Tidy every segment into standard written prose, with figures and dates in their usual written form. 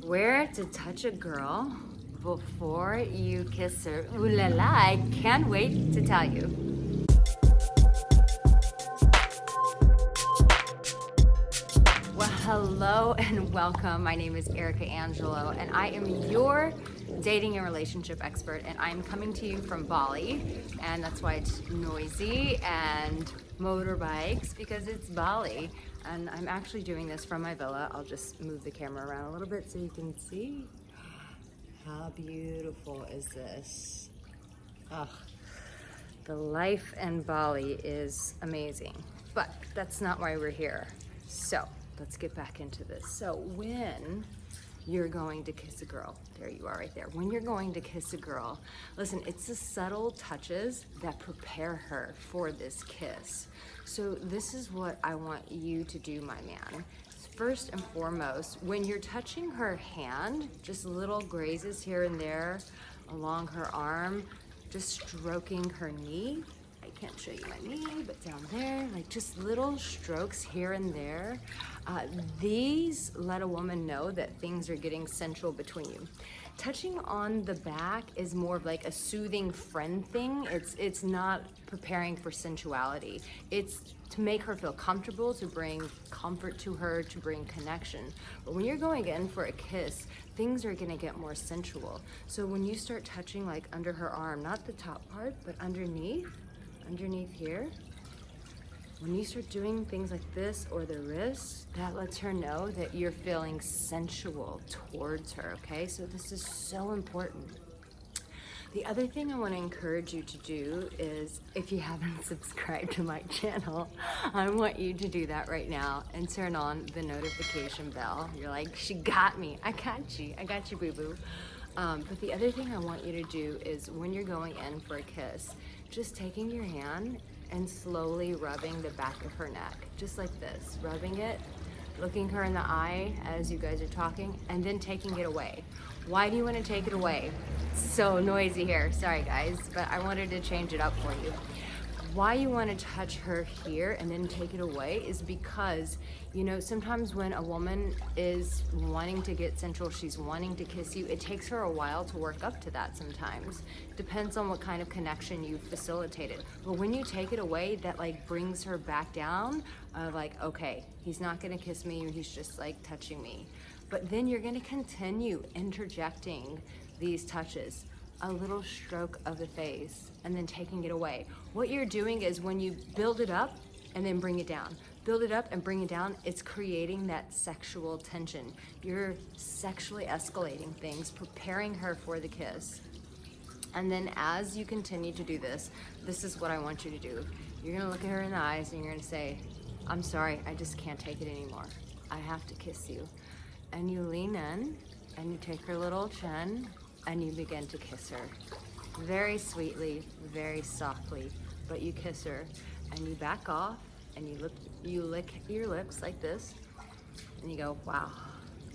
Where to touch a girl before you kiss her. Ooh la la, I can't wait to tell you. Well, hello and welcome. My name is Arica Angelo and I am your dating and relationship expert, and I'm coming to you from Bali, and that's why it's noisy and motorbikes, because it's Bali. And I'm actually doing this from my villa. I'll just move the camera around a little bit so you can see. How beautiful is this? Oh, the life in Bali is amazing, but that's not why we're here. So let's get back into this. So when you're going to kiss a girl, there you are right there. When you're going to kiss a girl, listen, it's the subtle touches that prepare her for this kiss. So this is what I want you to do, my man. First and foremost, when you're touching her hand, just little grazes here and there along her arm, just stroking her knee. I can't show you my knee, but down there, like just little strokes here and there. These let a woman know that things are getting sensual between you. Touching on the back is more of like a soothing friend thing. It's not preparing for sensuality. It's to make her feel comfortable, to bring comfort to her, to bring connection. But when you're going in for a kiss, things are gonna get more sensual. So when you start touching like under her arm, not the top part, but underneath here, when you start doing things like this or the wrist, that lets her know that you're feeling sensual towards her, okay? So this is so important. The other thing I want to encourage you to do is, if you haven't subscribed to my channel, I want you to do that right now and turn on the notification bell. You're like, she got me. I got you, boo-boo. But the other thing I want you to do is, when you're going in for a kiss, just taking your hand and slowly rubbing the back of her neck, just like this, rubbing it, looking her in the eye as you guys are talking, and then taking it away. Why do you want to take it away? It's so noisy here, sorry guys, but I wanted to change it up for you. Why you want to touch her here and then take it away is because, you know, sometimes when a woman is wanting to get sensual, she's wanting to kiss you, it takes her a while to work up to that sometimes. Depends on what kind of connection you facilitated. But when you take it away, that like brings her back down, like, okay, he's not gonna kiss me, he's just like touching me. But then you're gonna continue interjecting these touches. A little stroke of the face and then taking it away. What you're doing is, when you build it up and then bring it down, build it up and bring it down, it's creating that sexual tension. You're sexually escalating things, preparing her for the kiss. And then as you continue to do this, this is what I want you to do. You're gonna look at her in the eyes and you're gonna say, I'm sorry, I just can't take it anymore. I have to kiss you. And you lean in and you take her little chin and you begin to kiss her. Very sweetly, very softly, but you kiss her and you back off and you lick your lips like this and you go, wow,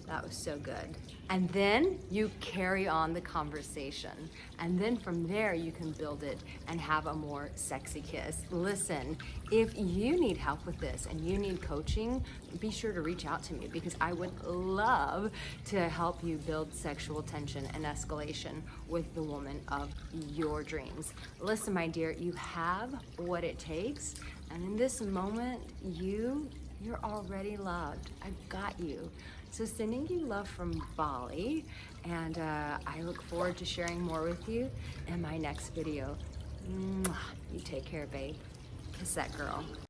that was so good. And then you carry on the conversation. And then from there you can build it and have a more sexy kiss. Listen, if you need help with this and you need coaching, be sure to reach out to me, because I would love to help you build sexual tension and escalation with the woman of your dreams. Listen, my dear, you have what it takes. And in this moment, you're already loved. I've got you. So sending you love from Bali, and I look forward to sharing more with you in my next video. Mwah. You take care, babe. Kiss that girl.